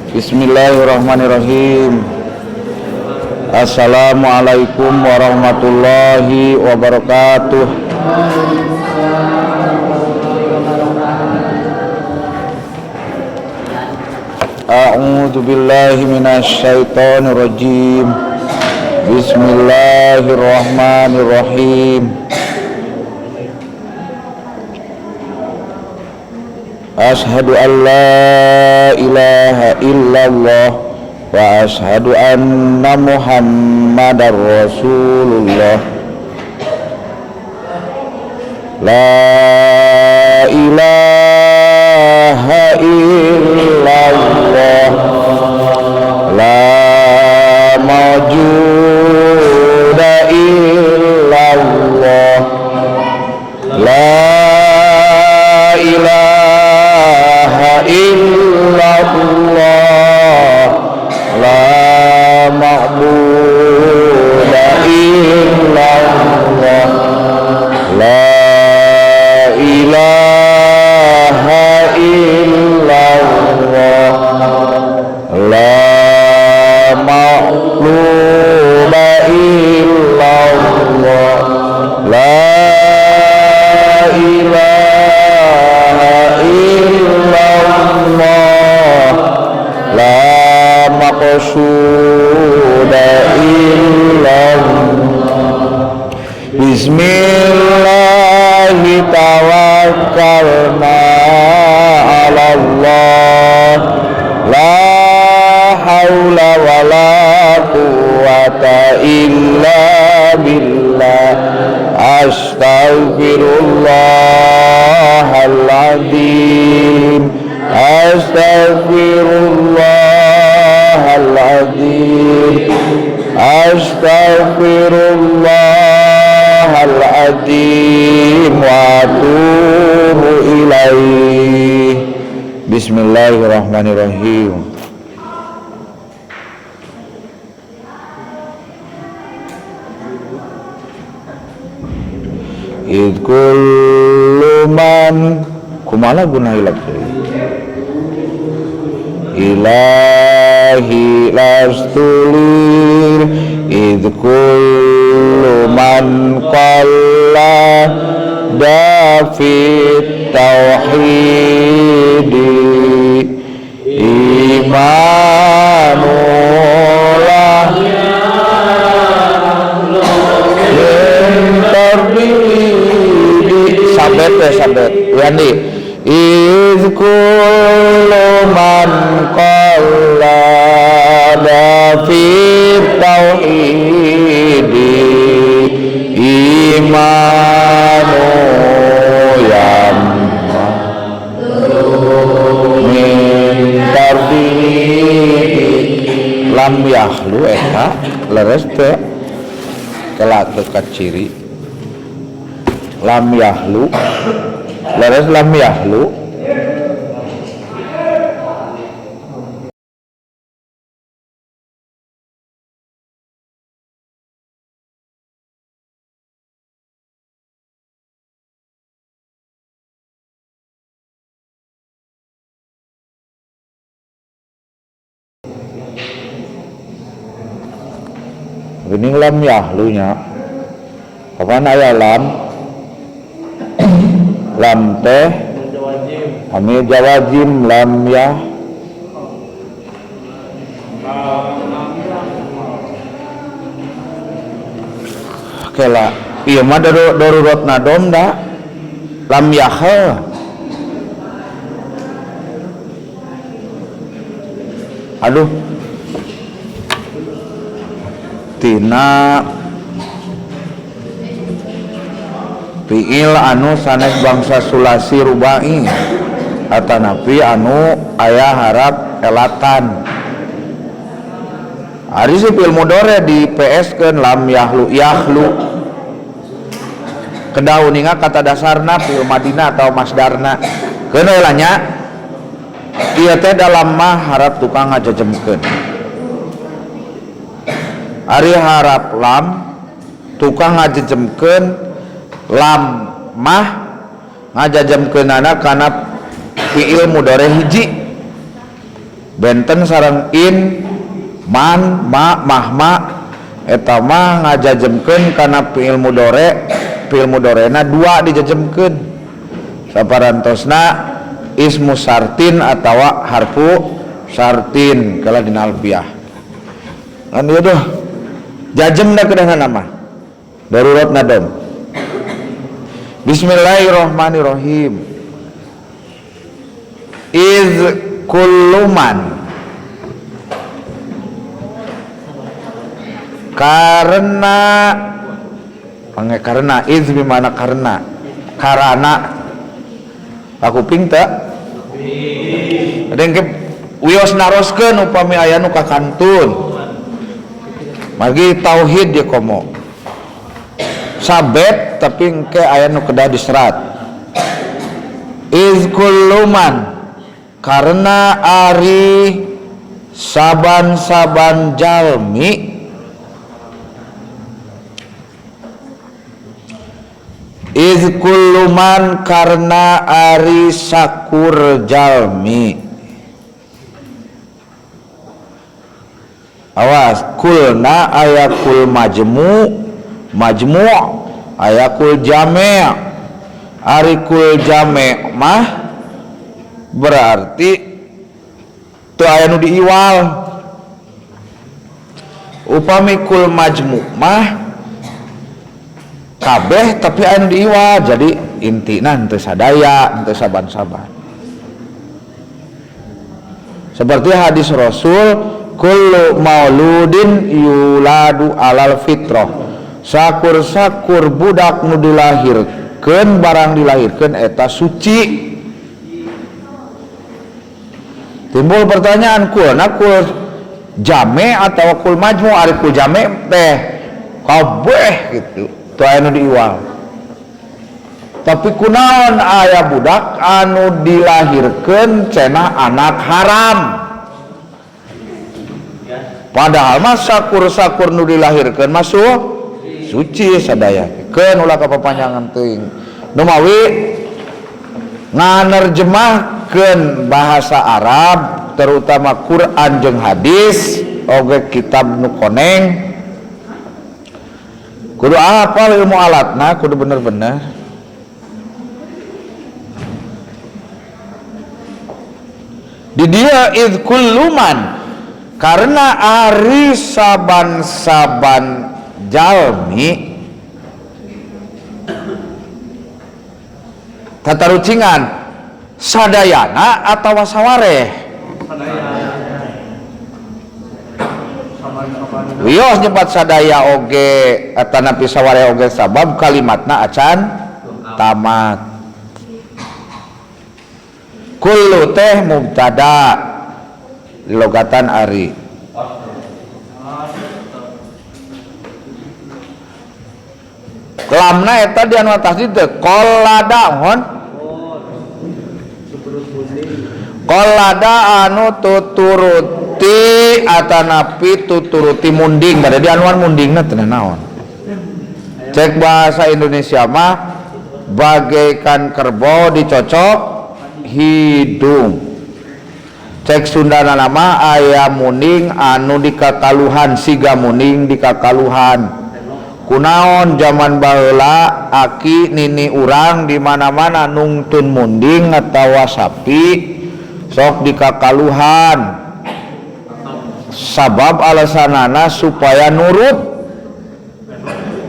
Bismillahirrahmanirrahim. Assalamualaikum warahmatullahi wabarakatuh. A'udzu billahi minasy syaithanir rajim. Bismillahirrahmanirrahim. Ashhadu an la ilaha illallah wa ashhadu anna Muhammadar Rasulullah. La ilaha illallah, la mawjuda illallah, la ilaha illallah, la ma'buda illallah, la ilaha illallah, la ma'luba illallah, la ilaha illallah, la maqsuda illallah. Bismillahi tawakkalna ala Allah, la haula wa la quwwata illa billah. Astaghfirullahaladzim, astaghfirullahaladzim, astaghfirullahaladzim wa atubu ilaih. Bismillahirrahmanirrahim. Id kullu man kumala guna hilap ilahi lastulir. Id kullu man qalla dafit tauhidi imanullah sabet Wandi. Iz kullu man qalla dafit tauhidi imanu yam min tardidi lam yahlu eta leres teh kelak dekat ciri lam yahlu leres lam yahlu ini lam yahlunya kapan aya lam lam teh amil jawazim lam ya oke lah iya mah darurat nadom dah lam yahel aduh tina fiil anu sanes bangsa sulasi rubai atanapi anu aya harap elatan. Ari si fiil mudhari di PS-keun lam yahlu yahlu. Kedah uninga kata dasarna fiil madina atau masdarna. Keun heula nya ieu teh dalam mah harap tukang ngajajemkeun. Ari harap lam tukang ngajajemkeun lam mah ngajajemkeunana kana fiil mudhari hiji benten sareng in man ma mahma eta mah ngajajemkeun kana fiil mudorena dua dijajemkeun saparantosna ismu sartin atawa harfu sartin kala dina alfiyah anu doh jajemna kedah nama darurat nadom. Bismillahirrahmanirrahim. Iz kulluman karena iz bimana karena aku pinta ada yang wios naroskeun upami aya nu kakantun magi tauhid dia komo sabet tapi engke aya nu kedah diserat iz kulluman karena ari saban-saban jalmi iz kulluman karena ari sakur jalmi awas kulna aya kul majmu aya kul jame' ari kul jame' mah berarti teu aya nu diiwal upami kul majmu mah kabeh tapi aya nu diiwal jadi intina henteu sadaya henteu saban-saban seperti hadis Rasul kullu mauludin yuladu alal fitrah sakur-sakur budak nu dilahirkeun barang dilahirkeun eta suci. Timbul pertanyaan kul jame atau kul majmu ari kul jame teh kabeh gitu teu aya nu diiwal tapi kunaon aya budak anu dilahirkeun cenah anak haram padahal mah sakur-sakur nu dilahirkeun masuk suci sadaya keun ulah kapapanjangan teuing nu mawi nganerjemahkeun bahasa Arab terutama Quran jeung hadis oge kitab nu koneng kudu apal ilmu alatna kudu bener-bener di dia id kulluman karena ari saban-saban jalmi tatarucingan sadayana atau sawareh wios nyebat sadaya oge atanapi sawareh oge sabab kalimatna acan tamat kullu teh mubtada logatan ari lamna eta di anu tasdid teh qallada hon qallada anu tuturuti atanapi tuturuti munding kada di anuan mundingna teh naon cek bahasa Indonesia mah bagaikan kerbau dicocok hidung cek Sundana nama aya munding anu dikakaluhan siga munding dikakaluhan kunaon zaman baheula aki nini urang di mana-mana nungtun munding atawa sapi sok dikakaluhan sabab alasanana supaya nurut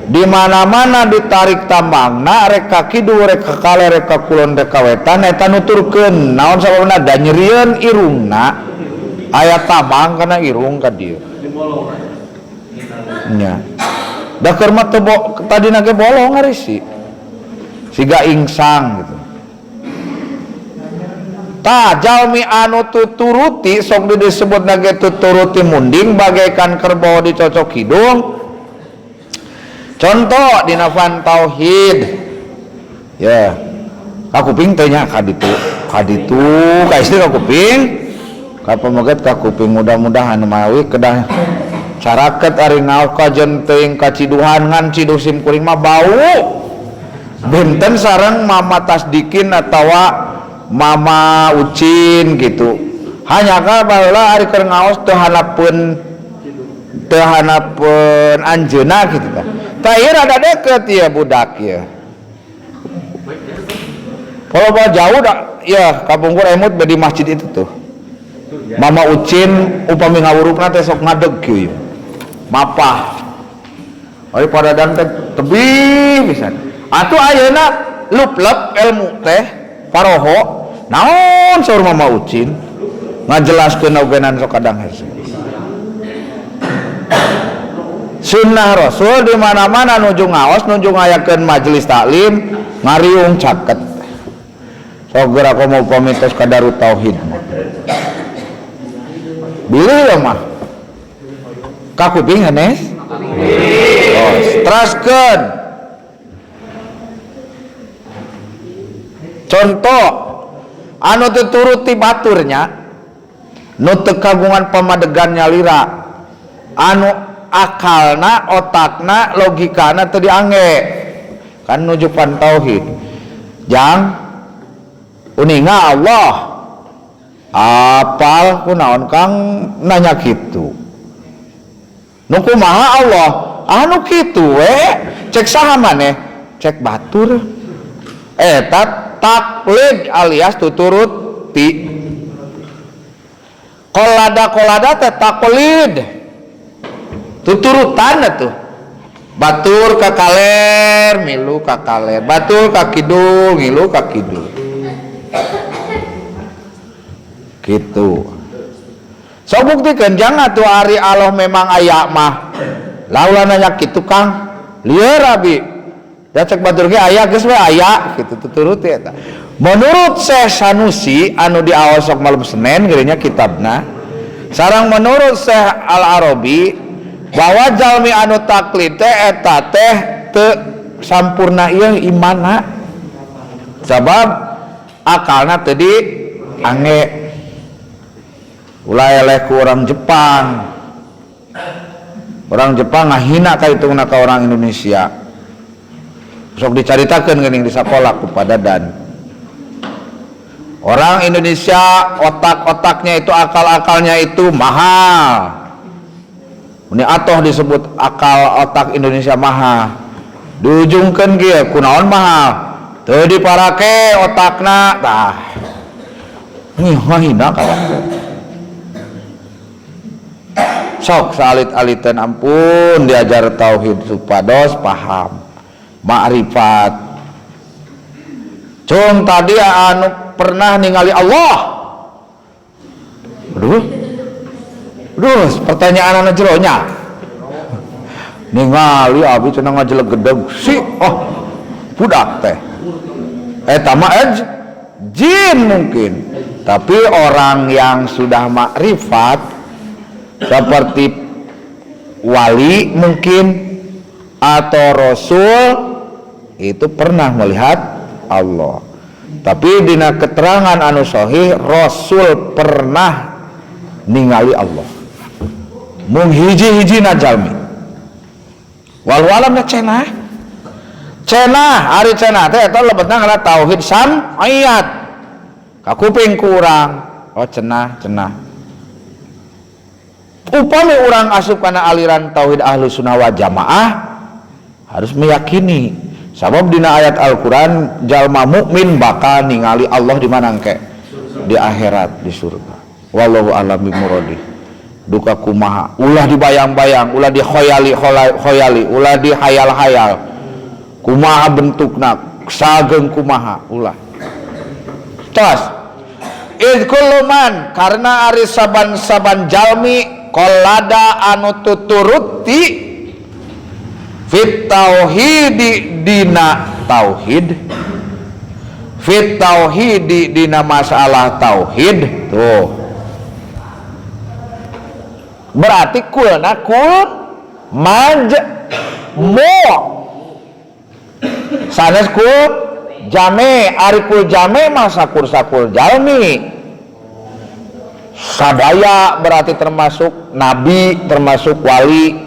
di mana-mana ditarik tambangna rek ka kidul rek ka kale rek ka kulon rek ka wetan eta nuturkeun naon sababna da nyerieun irungna aya tambang kana irung ka dieu nya da keur mah teu tadina ge bolong ari siga ingsang gitu tah jalmi anu tuturuti sok disebutna ge tuturuti munding bagaikan kerbau dicocok hidung. Contoh di nafan tauhid ya kakuping teh nya kaditu ka istri kakuping ka pamoget kakuping mudah-mudahan mawi kedah caraket ari ngaos ka jenteung ka ciduhan ngan ciduh sim kuring mah bau benten sareng mama tasdikin atawa mama ucin gitu hanya ka baheula ari keur ngaos teu hanapeun anjeunna kitu tah. Tah ieu rada deukeut ieu budak ieu. Kalau jauh dah, ya kapungkur emut di masjid itu tuh. Mama Ucin upami ngawurupna teh sok ngadeg kieu. Mapah. Ari pada dan teh tebih pisan. Atuh ayeuna luplep ilmu teh paroho. Naon saur Mama Ucin ngajelaskeun ogenan sok kadang hese. Sunnah Rasul di mana-mana nuju ngaos, nuju ngayakeun majelis taklim, ngariung caket. Sok geura komo pamitos ka Darut Tauhid. Bilih ya mah. Ka kuping Hanes? Oh, teraskeun. Contoh anu teu turut ti baturnya, nu teu kagungan pamadegan nyalira, anu akalna, otakna, logikana teu diangge. Kan nuju pan tauhid. Jang uninga Allah apal kunaon Kang nanya gitu nu kumaha Allah anu kitu we cek saha maneh cek batur eta taklid alias tuturuti kolada teh taklid tuturutan atuh batur ka kaler milu ka kaler batur ka kidul milu ka kidul gitu. So buktikeun jangan tuh ari Allah memang aya mah. Laula nanya kitu Kang. Lieur abi. Da cek batur ge aya geus we aya kitu tuturuti eta. Menurut Syekh Sanusi anu diaos sok malam Senin geunya kitabna. Sareng menurut Syekh Al-Arabi bahwa jalmi anu taklid teh eta teh teu sampurna ieu imanna. Sabab akalna teu diangge. Ulah eleh ku orang Jepang ngahina ka hitungna ka orang Indonesia sok dicaritakeun geuning di sakola ku padadan orang Indonesia otak-otaknya itu akal-akalnya itu mahal ini atoh disebut akal otak Indonesia mahal diujungkeun ge kunaon mahal teu diparake otakna tah ngahina kawan sok salit-alitan ampun diajar tauhid supados paham makrifat cung tadi anu pernah ningali Allah aduh pertanyaan anu jeronya ningali abi cenah ngajelegedeg si budak teh eta mah jin mungkin tapi orang yang sudah makrifat seperti wali mungkin atau rasul itu pernah melihat Allah tapi dina keterangan anu sahih rasul pernah ningali Allah mung hiji-hijina jalmi wal-walamna cenah ari cenah teh eta lebetna ngaran tauhid sam'iyat ka kuping kurang cenah upami orang asup kana aliran tauhid ahlu sunnah wal jamaah harus meyakini sabab dina ayat Al-Quran jalma mukmin bakal ningali Allah di mana engke di akhirat di surga wallahu a'lam bimuradi duka kumaha ulah dibayang-bayang ulah dikhoyali ulah dihayal-hayal kumaha bentukna sageung kumaha ulah tos idkuluman karena ari saban-saban jalmi kolada anu tuturuti fit tauhidi dina tauhid fit tauhidi dina masalah tauhid tuh berarti kulna kul majmu sanes kul jame ari kul jame masa sakur jalmi sadaya berarti termasuk nabi, termasuk wali,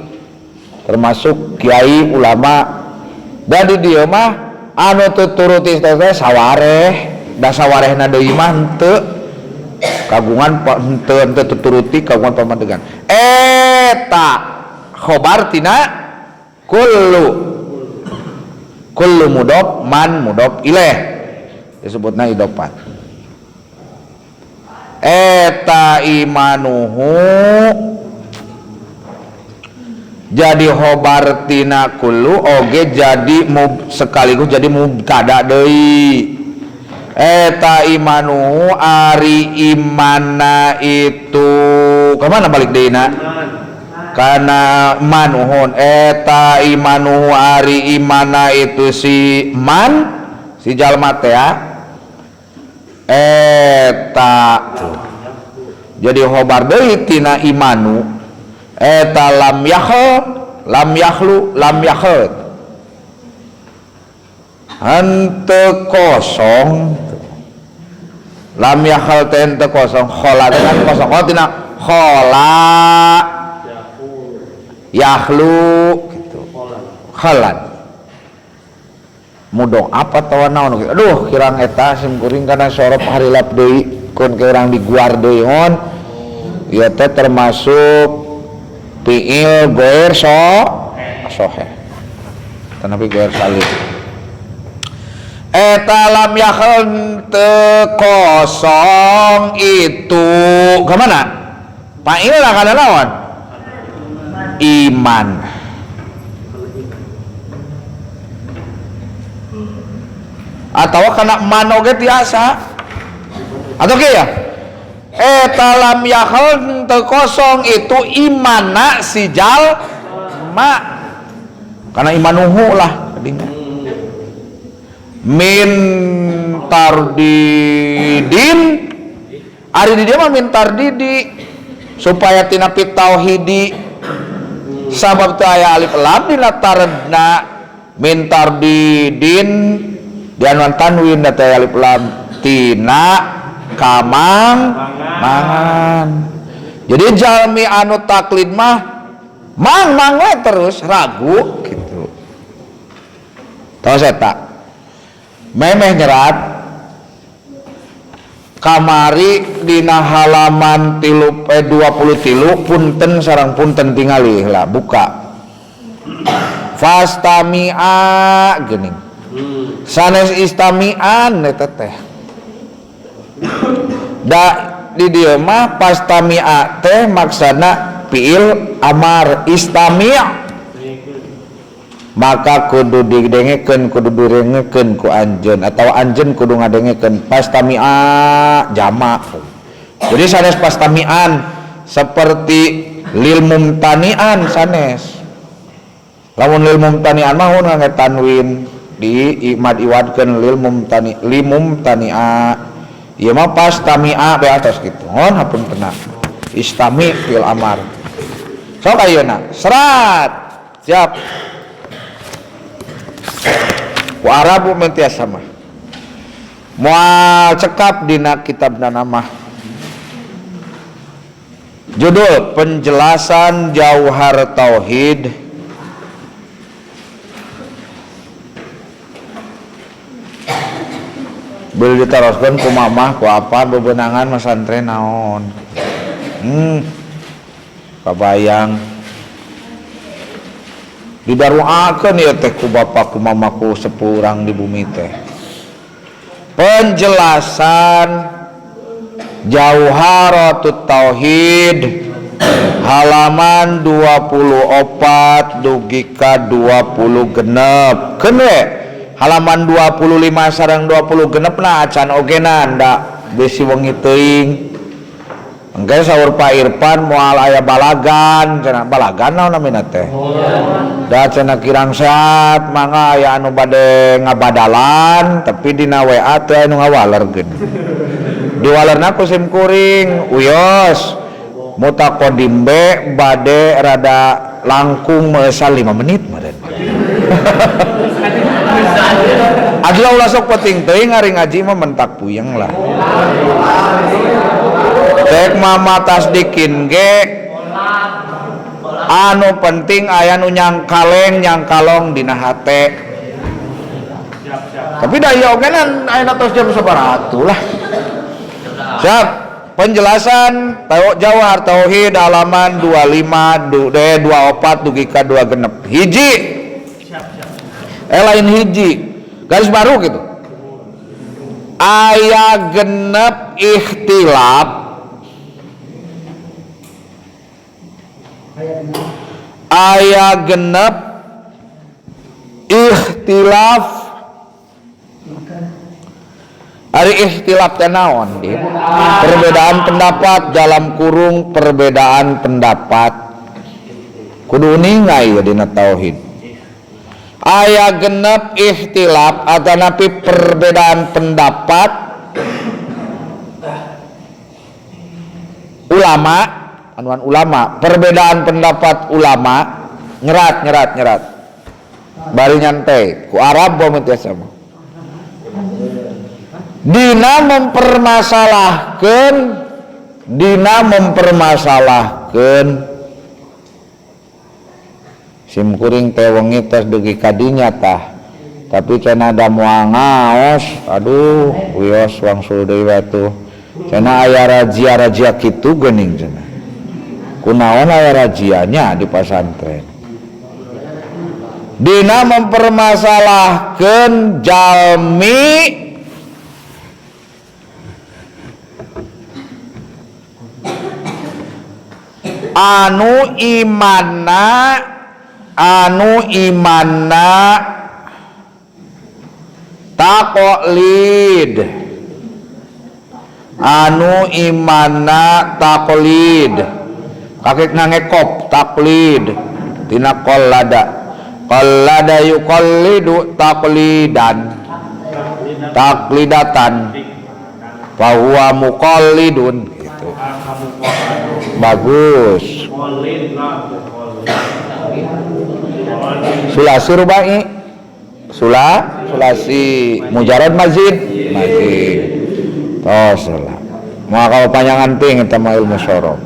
termasuk kiai, ulama. Dan di dieu mah anu tuturuti teh sawareh, da sawarehna deui mah henteu. kagungan henteu tuturuti kagungan pamadegan eta khobar tina kullu mudhof man mudhof ilaih disebutna idofat eta imanuhu jadi khobar tina kullu oge jadi sekaligus jadi mubtada deui eta imanuhu ari imana itu kemana balik deuna kana manuhun eta imanuhu ari imana itu si man si jalma teh eta jadi khobar deui tina imanu eta lam yakhlu henteu kosong lam yakhlu teh henteu kosong khola dengan kosong tina khola yakhlu gitu khalan mudong apa tawa naon aduh kirang eta sim kuring kana sorop harilap deui kun kirang diguar deui hon ieu teh termasuk fi'il ghair sahih tanapi ghair salih eta lam yakhul teu kosong itu kemana fa'il lah kana lawan iman atau kana man oge tiasa atau ke ya eta lam yakhul teu kosong itu imana si jalma kana imanuhu lah kadina min tardidin ari di dia mah min tardidi supaya tina pit tauhidi sabab teu aya alif lam dina taredna min tardidin dianuan tanwin da teh alif lam tina kamang mangan jadi jalmi anu taklid mah mang we terus ragu gitu tos eta memeh nyerat kamari dina halaman 23 punten sareng punten tingali lah buka fastami'a geuning sanes istami'an eta teh da di dieu mah pastami'a teh maksana fiil amar istami' maka kudu didengekeun kudu direngekeun ku anjeun atau anjeun kudu ngadengekeun pastami'a jamak jadi sanes pastami'an seperti lil mumtani'an sanes lamun lil mumtani'an mah ngangge tanwin di imad iwadkeun lil mumtani'a ieu mah pastami'a be atas kitu hon hapunten tenang istami fil amar sok ayeuna serat siap wa arabu mentiasa mah moal cekap dina kitabna nama judul penjelasan jauhar tauhid boleh diteruskan ku mamah ku apa bebenangan masantren naon kabayang didaruakeun ieu teh ku bapak ku mamaku sepurang di bumi teh penjelasan Jauharatut Tauhid halaman 24 dugi ka 20 genep keun halaman 25 sareng 20 genepna acan ogena da bisi wengi teuing engke saur Pak Irfan moal aya balagan cenah balagan naon namina teh da cenah kirang sehat mangga aya anu bade ngabadalan tapi dina WA teh anu ngawalerkeun diwalerna ku sim kuring uyos mutaqaddim be bade rada langkung meusal 5 menit meureun Adi Allah sok penting teuing ngari ngaji mah mentak puyeng lah. Tek mama tasdikin ge anu penting aya nu nyangkalong dina hate. Tapi da ieu oge nan ayeuna tos jam sabaraha lah. Siap. penjelasan Jawahar Tauhid halaman 24 dugi ka 26 hiji lain hiji garis baru gitu aya genep ikhtilaf ari ikhtilaf teh naon dia perbedaan pendapat dalam kurung perbedaan pendapat kudu ningai ya dina tauhid aya genep ikhtilaf atanapi perbedaan pendapat ulama anuan ulama perbedaan pendapat ulama nyerat bari nyantai ku Arab bae teh sama dina mempermasalahkeun sim kuring teh wengi tos dugi kadinya tah tapi cenah da moal ngaos aduh wios wangsul deui batuh cenah aya razia kitu geuning cenah kunaon aya razianya di pasantren dina mempermasalahkeun jalmi anu imanna taqlid kakek ngekop taklid tina qallada yuqallidu taklidatan fahuwa muqallidun gitu. Bagus. Sulasi rubai sulasi mujarad mazid tos lah mau kalau panjangan ping eta mah ilmu syarah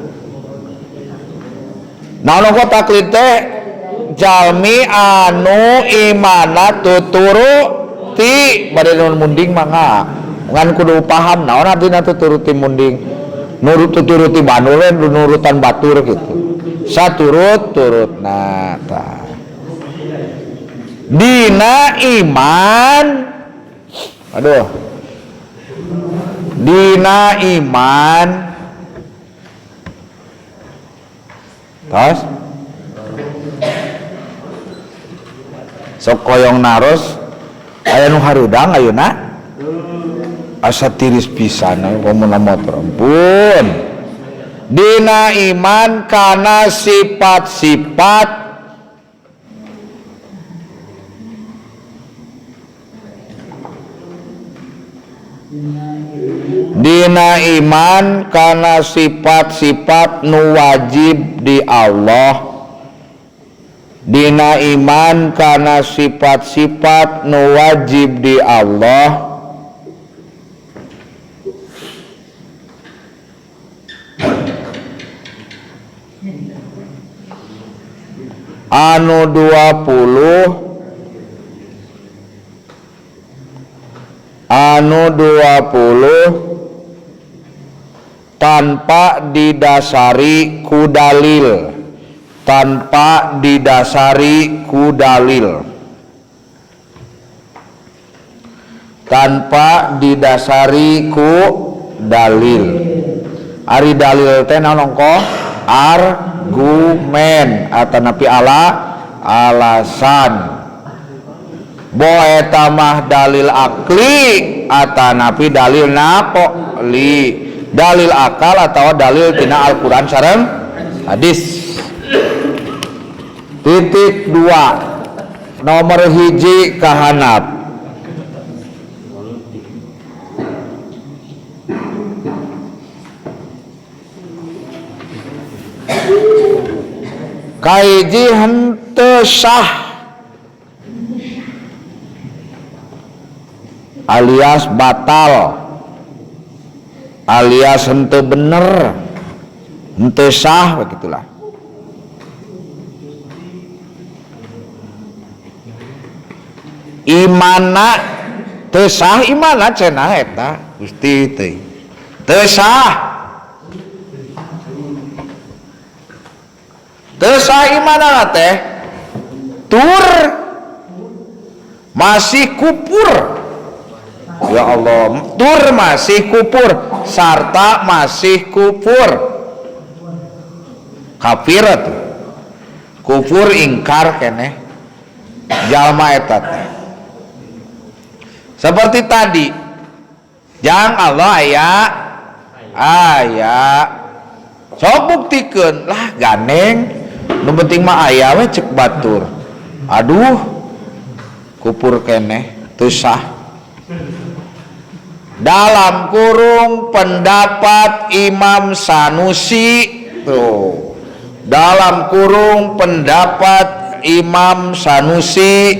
naon kok taklid teh jalmi anu imana tuturuti bade nun munding mangga ngan kudu paham naon artina tuturuti munding nurut tuturuti banulen nurutan batur gitu saturut-turutna tah dina iman tos sok koyong naros aya nu harudang ayeuna asa tiris pisan komuna motor ampun dina iman kana sifat-sifat dina iman kana sifat-sifat nu wajib di Allah dina iman kana sifat-sifat nu wajib di Allah anu 20 tanpa didasari ku dalil ari dalil teh naon ko argumen atanapi alasan boh eta mah dalil akli atanapi dalil naqli dalil akal atau dalil tina Al-Qur'an sareng hadis. Titik 2 nomor hiji kahanap kaiji henteu sah alias batal alias henteu bener henteu sah begitulah. Imana teu sah imana cenah eta Gusti teh teu sah teu saimanana teh tur masih kupur. Ya Allah, tur masih kupur sarta masih kupur. Kafir tuh. Kufur ingkar keneh jalma eta teh. Seperti tadi, jang Allah aya sok buktikeun lah gandeng nu penting mah aya we cek batur. Aduh kupur keneh teu sah. Dalam kurung pendapat Imam Sanusi tuh. Dalam kurung pendapat Imam Sanusi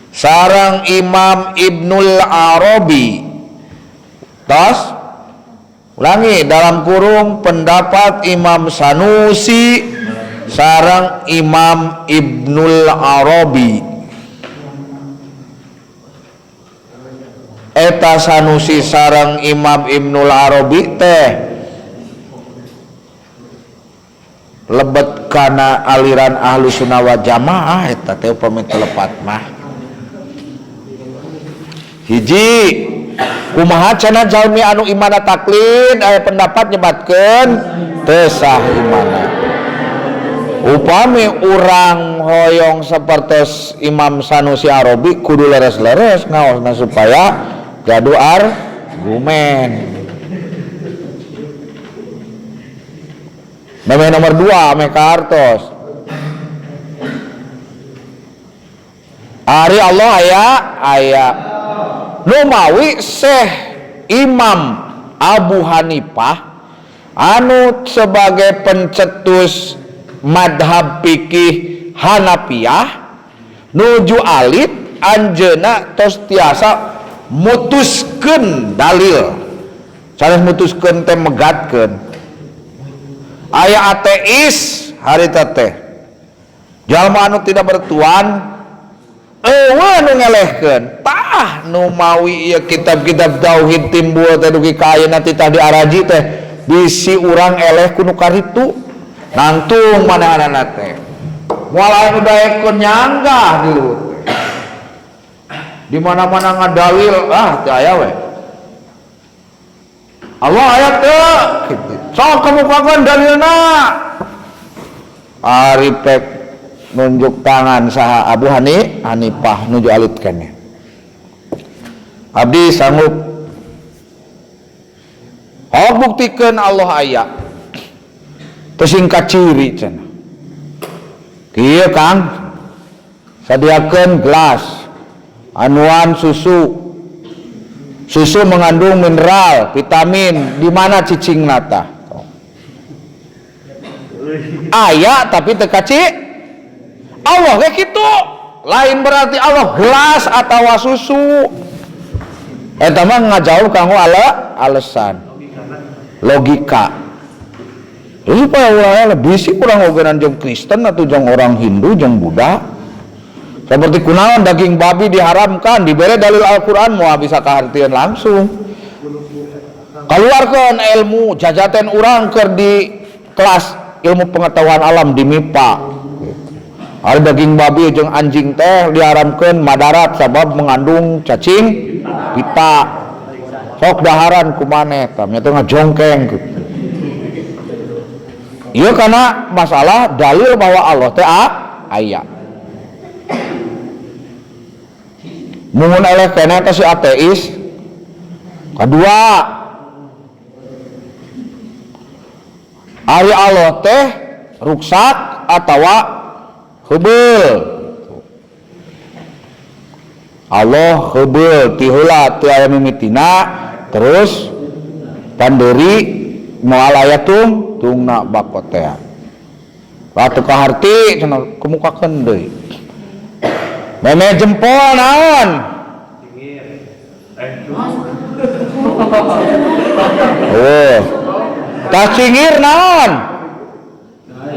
sareng Imam Ibnul Arabi. Tos ulangi, dalam kurung pendapat Imam Sanusi sareng Imam Ibnul Arabi. Eta Sanusi sareng Imam Ibnul Arabi teh lebet kana aliran ahlu sunnah wal jamaah. Eta teh upami telepat mah hiji kumaha cenah jalmi anu imana taklid aya pendapat nyebatkeun teu sah imana. Upami urang hoyong sapertos Imam Sanusi Arabi kudu leres-leres ngaosna supaya gaduh argumen. Nomor 2 ame kartos. Ari Allah aya nu mawi Syekh Imam Abu Hanifah anu sebagai pencetus madhab fikih Hanafiyah nuju alit anjeunna tos tiasa mutuskeun dalil. Sanes mutuskeun teh megatkeun. Aya ateis harita teh jalma anu tidak bertuan eueuh nu ngelehkeun tah nu mawi ieu kitab-kitab tauhid timbul teh dugi ka ayeuna titah diaraji teh bisi urang eleh kudu karitu nangtung manehna teh moal anu daekeun nyanggah di luhur di mana-mana ngadalil teu aya we Allah ayat teu kitu sok kemukakeun dalilna. Ari pek nunjuk tangan saha Abu Hanifah nuju alit keneh. Abdi sanggup buktikeun Allah aya. Teu singkat ciri cenah. Kieu Kang sadiakeun gelas anuan susu mengandung mineral, vitamin, di mana cicingna tah? Aya tapi teu kaci Allah kayak gitu. Lain berarti Allah gelas atawa susu. Eta mah ngajauh kanggo alasan logika. Jadi supaya urang lebih sih kurang ogenan jeung Kristen atau jeung orang Hindu jeung Buddha. Seperti kunaon daging babi diharamkan, dibere dalil Al-Qur'an moal bisa kahartieun langsung. Keluarkan ilmu jajaten urang keur di kelas ilmu pengetahuan alam di MIPA. Ada daging babi jeung anjing teh diharamkeun madarat sabab mengandung cacing pita. Sok daharan kumaneh tamnya teh ngajongkeng. Ieu kana masalah dalil bahwa Allah teh aya. Mungun eleh kena eta si ateis. Kedua, ari Allah teh ruksak atawa heubeul. Allah heubeul ti heula teu aya mimitina terus pandeuri moal aya tungna bakotea. Ratu kaharti cenah kemukakeun deui. Meme jempol naon? Oh. Tah cingir naon?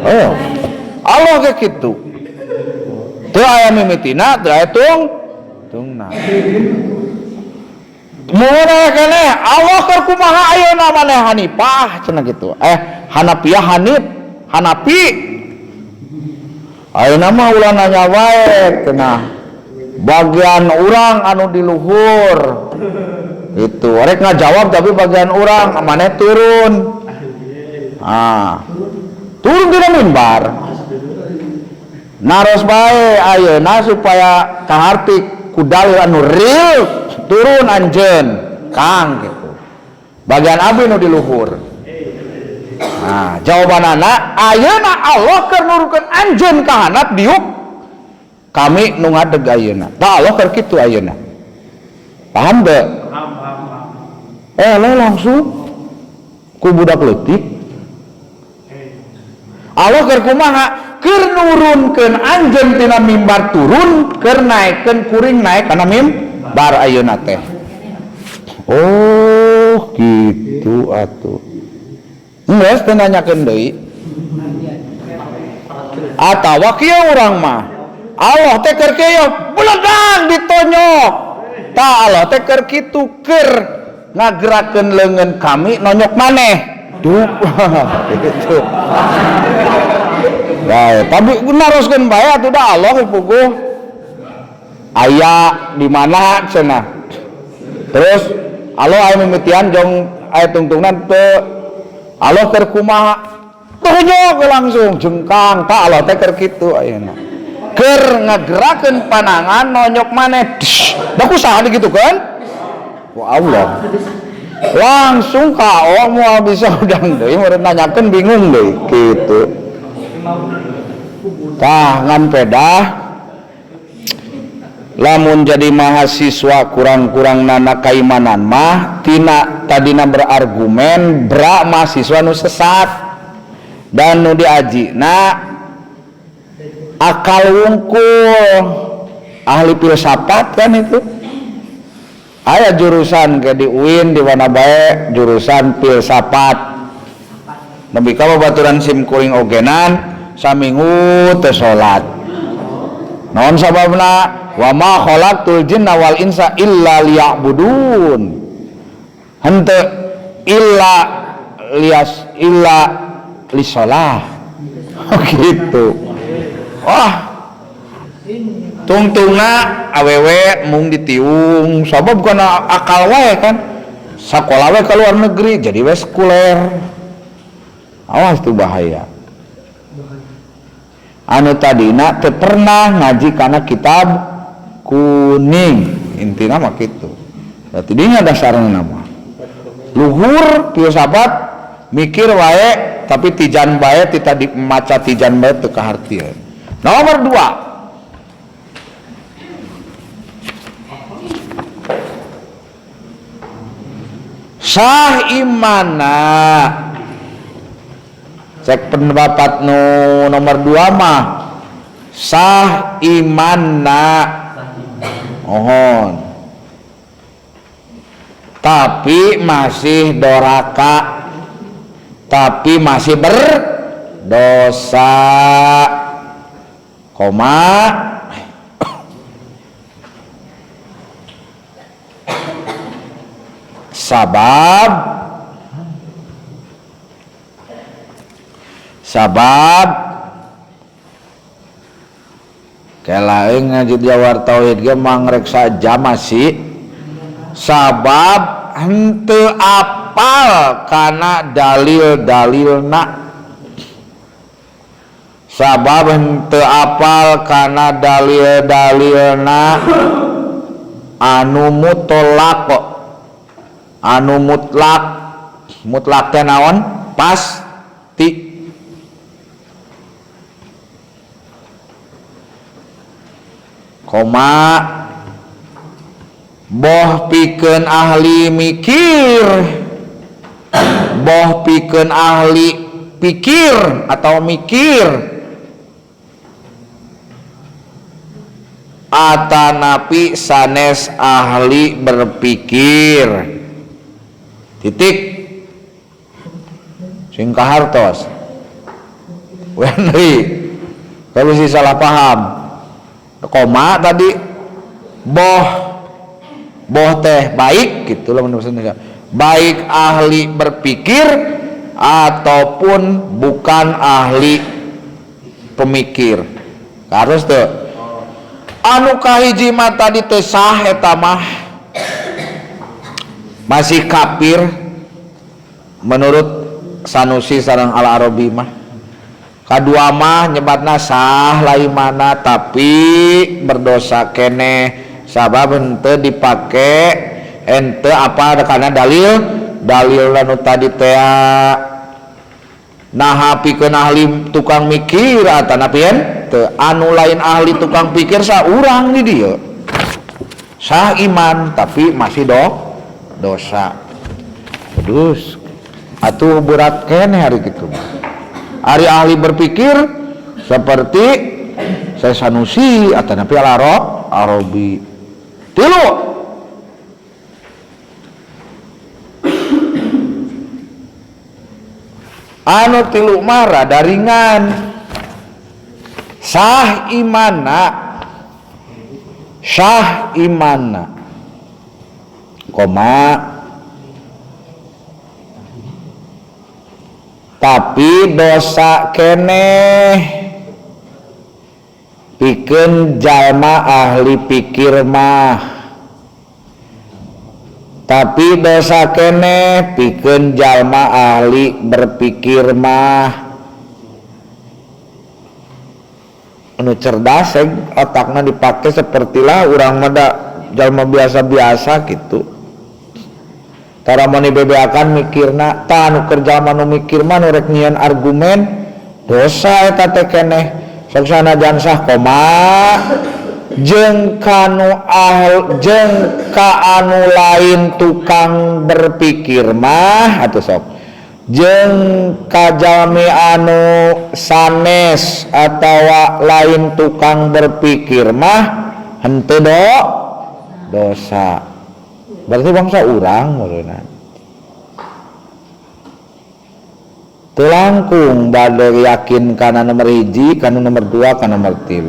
Oh. Allah kayak gitu. Teu aya mimitina, teu aya tungna. Mun keneh Allah keur kumaha ayeuna maneh Hanifah cenah kitu. Hanafiyah Hanafi. ayeuna mah ulah nanya wae cenah bagian urang anu di luhur itu rek ngajawab tapi bagian urang maneh turun turun dina mimbar naros bae ayeuna supaya kaharti kudal anu real turun anjeun Kang gitu bagian abdi nu di luhur. Nah, jawabanana ayeuna Allah keur nurukeun anjeun ka handap diuk kami nu ngadeg ayeuna. Tah Allah keur kitu ayeuna. Paham teu? Paham. Langsung ku budak leutik. Allah keur kumaha? Keur nurunkeun anjeun tina mimbar turun keur naikkeun kuring naik kana mimbar ayeuna teh. Oh, gitu atuh. Geus teu nanyakeun deui. Atawa kieu urang mah. Allah teh keur kieu beledag ditonyok. Tah Allah teh keur kitu keur ngagerakeun leungeun kami nonyok maneh. Duh. Gitu. Bae, tapi naroskeun bae atuh da Allah puguh. Aya di mana cenah. Terus Allah aya mimitian jong aya tungtungan teu Allah keur kumaha tonyok langsung jengkang tah Allah teh keur kitu ayeuna keur ngagerakeun panangan nonyok maneh da kusaha dikitu kan ku Allah langsung kaong moal bisa udang deui meureun nanyakeun bingung deui kitu tah ngan pedah lamun jadi mahasiswa kurang-kurang nana kaimanan mah tina tadina berargumen bra mahasiswa nu sesat dan nu diaji akal wungkul ahli filsafat kan itu aya jurusan ke di UIN di mana bae jurusan filsafat nepi ka babaturan sim kuring ogenan saminggu teu salat naon sababna wa ma khalaqtul jinna wal insa illa liya'budun henteu illa lisalah gitu wah tungtungna awewe mung ditiung sabab bukan akal wae kan sakola we ka luar negeri jadi we sekuler awas tuh bahaya anu tadina teu pernah ngaji kana kitab kuning intina mah kitu. Berarti dinya dasarna nama. Luhur filsafat mikir wae tapi tijan bae ti tadi maca tijan bae teu kahartieun. Nomor 2. Sah imana cek pendapat nu nomor 2 mah sah imanna mohon tapi masih doraka tapi masih berdosa koma sabab kelaeng ngaji jawar tauhid ge mangrek saja masih sabab henteu apal kana dalil-dalilna sabab henteu apal kana dalil-dalilna anu mutlak anu mutlak teh naon pasti koma boh pikeun ahli mikir boh pikeun ahli pikir atau mikir atanapi sanes ahli berpikir titik sing kahartos wenri kalau si salah paham koma tadi boh teh baik gitu loh maksudnya baik ahli berpikir ataupun bukan ahli pemikir harus tuh anu kahiji mah tadi teh sah eta mah masih kafir menurut Sanusi sareng Al-Arabi mah. Kadua mah nyebatna sah lain mana tapi berdosa keneh sabab henteu dipake ente apa karena dalil anu tadi teh nah pikeun ahli tukang mikir atana pieun teu anu lain ahli tukang pikir saurang di dieu sah iman tapi masih dosa. Terus atuh berat keneh hari kitu mah. Ari ahli berpikir seperti saya Sanusi atau napi Al-Arabi. Tilu anu tilu mara daringan sah imana koma tapi dosa keneh pikeun jalma ahli pikir mah tapi dosa keneh pikeun jalma ahli berpikir mah anu cerdas otakna dipake sepertilah urang mah jalma biasa-biasa gitu. Tara mani bebeakan mikirna tah anu kerja manu mikir mah nu rek nyieun argumen dosa eta teh keneh sok sanajan sah koma jeung kanu jeung ka anu lain tukang berpikir mah atuh sok jeung ka jalmi anu sanes atawa lain tukang berpikir mah henteu dosa. Berarti bangsa urang meureunna teu langkung bade yakin kana nomor 1 kana nomor 2 kana nomor 3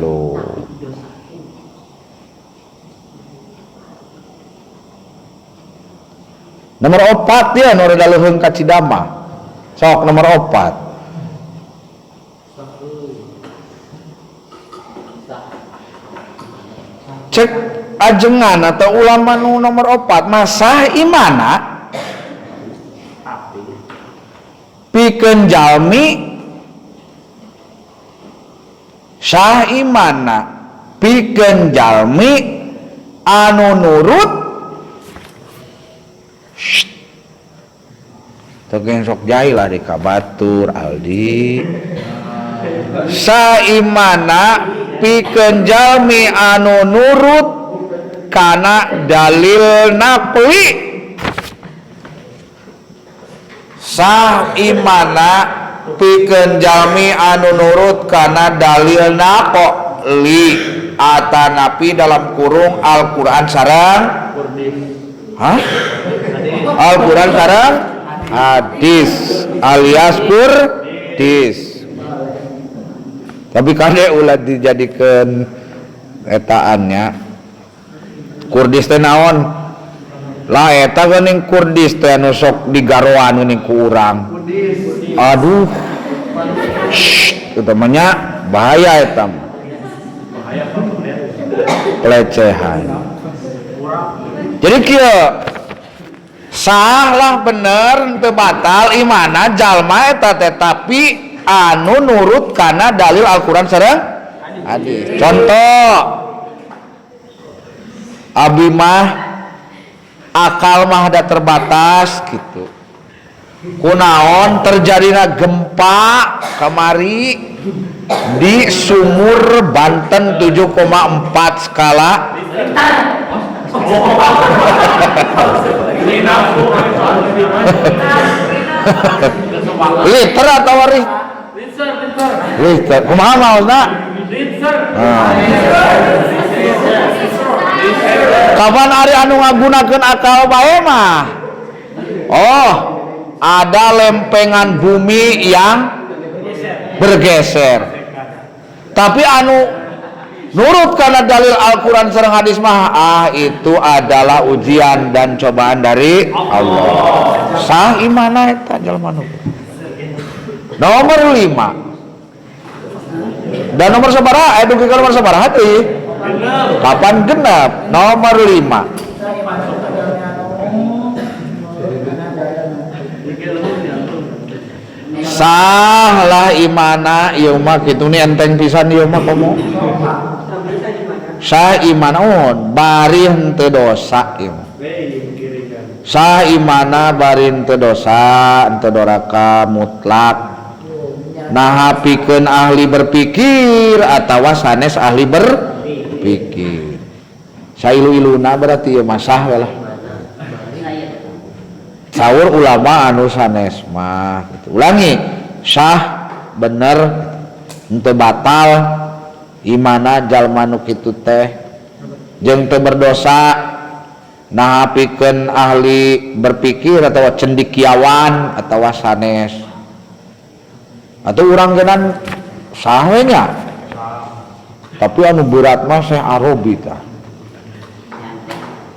nomor 4 dia nu rada leuheung ka Cidama sok nomor 4 cek ajengan atau ulama nu nomor 4 masah imana pikeun jalmi sah imana pikeun jalmi anu nurut togen sok jai lah di kabatur Aldi sah imana pikeun jalmi anu nurut kana dalil naqli sah imana pikeun jalmi anu nurut kana dalil naqli atanapi dalam kurung Al-Qur'an sareng Al-Qur'an sareng hadis alias kurdis tapi kade ulah dijadikeun etaannya kurdis teh naon lah eta geuning kurdis teh anu sok digaroan geuning ku urang aduh eta mah nya bahaya eta mah pelecehan jadi kieu sah lah bener teu batal imana jalma eta teh tapi anu nurut kana dalil Al-Qur'an sareng hadis contoh abi mah akal mah ada terbatas gitu kunaon terjadina gempa kamari di Sumur Banten 7,4 skala liter atau liter kumaha maksudna kapan ari anu ngagunakeun akal bae mah oh ada lempengan bumi yang bergeser tapi anu nurut karena dalil Al-Quran sareng hadis mah itu adalah ujian dan cobaan dari Allah sah imana eta jalma nu nomor 5 Dan nomor sabaraha dugi ka nomor sabaraha teh? Kapan genep? Nomor 5. Sahlah imana ieu mah kitu ni enteng pisan ieu mah komo. Sah imana bari henteu dosa ieu. Sah imana bari henteu dosa, henteu doraka mutlak. Nah pikeun ahli berpikir atawa sanes ahli berpikir. Sailu-iluna berarti ieu mah sah lah. Saur ulama anu sanes mah gitu. Ulangi, sah bener henteu batal imana jalma nu kitu teh jeung teu berdosa. Nah pikeun ahli berpikir atawa cendikiawan atawa sanes. Atau urang geunan sah we nya. Tapi anu berat mah Syekh Arabi tah.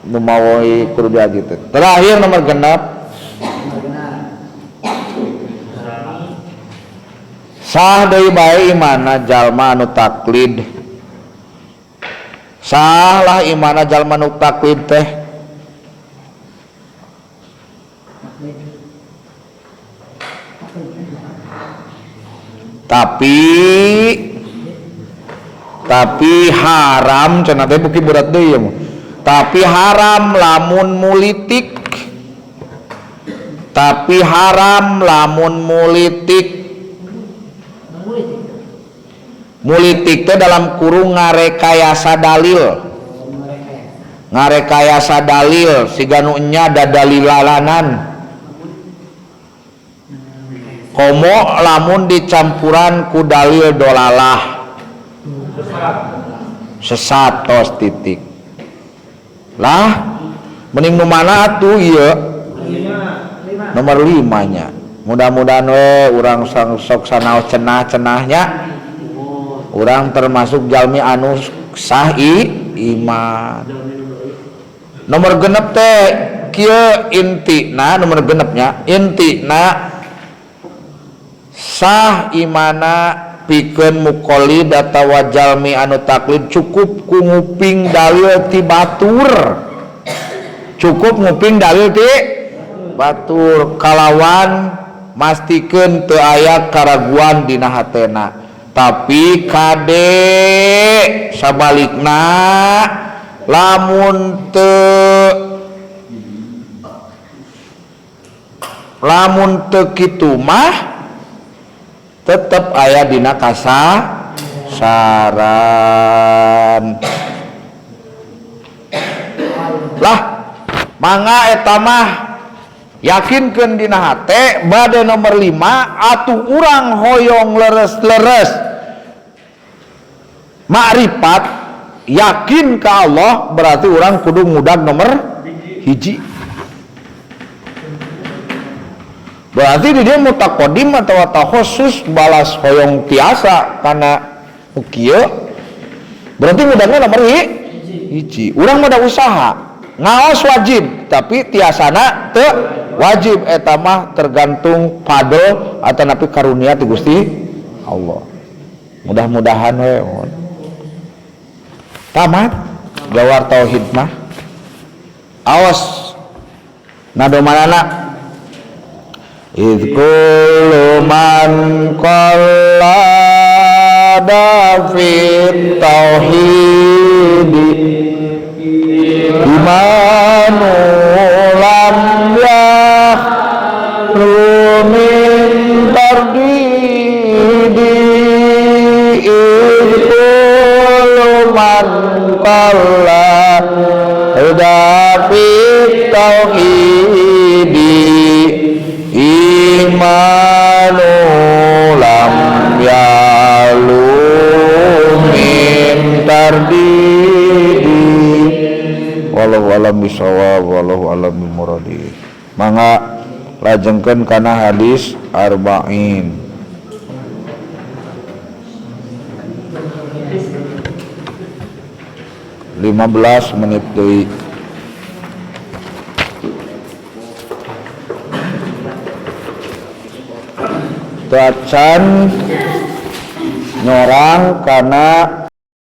Nu maoi kudu diaji teh. Terakhir nomor genep sah deui bae imana jalma anu taklid. Sah lah imana jalma anu taklid teh tapi haram cenah teh beuki berat deui ya. Tapi haram lamun mulitik. Tapi haram lamun mulitik. Mulitik teh dalam kurung ngarekayasa dalil. Ngarekayasa dalil siga nu nya da dalilalanan. Komo lamun dicampuran ku dalil dolalah. Sesat tos titik. Lah mending nu mana atuh ieu? Nomor 5 nya. Mudah-mudahan we urang sok sanaos cenah-cenahnya. Urang termasuk jalmi anu sah iman. Nomor genep teh kieu intina nomor genepnya intina sah imana pikeun muqallid atawa jalmi anu taklid cukup ku nguping dalil ti batur. Cukup nguping dalil ti batur kalawan mastikeun teu aya karaguan dina hatena. Tapi kade sabalikna lamun teu kitu mah tetep aya dina kasasaran. Lah mangga eta mah yakinkeun dina hate bade nomor 5 atuh urang hoyong leres-leres makrifat yakin ka Allah berarti urang kudu ngudag nomor 1. Berarti di dia mutaqaddim atau takhusus balas hoyong tiasa karena kieu berarti ngudagna nomor 1. Urang mah da usaha ngaos wajib tapi tiasana teu wajib eta mah tergantung fadl atau napi karunia ti Gusti Allah. Mudah-mudahan we tamat jawar tauhid mah. Awas nado manana idz kullu man qallada fit tauhid imanu lam min tardidi idz man qallada fit tauhidi imanu lam yalu min tardidi. Wallahu a'lam bishawab, wallahu a'lam bimuradi. Mangga lajengkeun kana hadis arba'in. Lima belas menit deui. Teu acan nyorang karena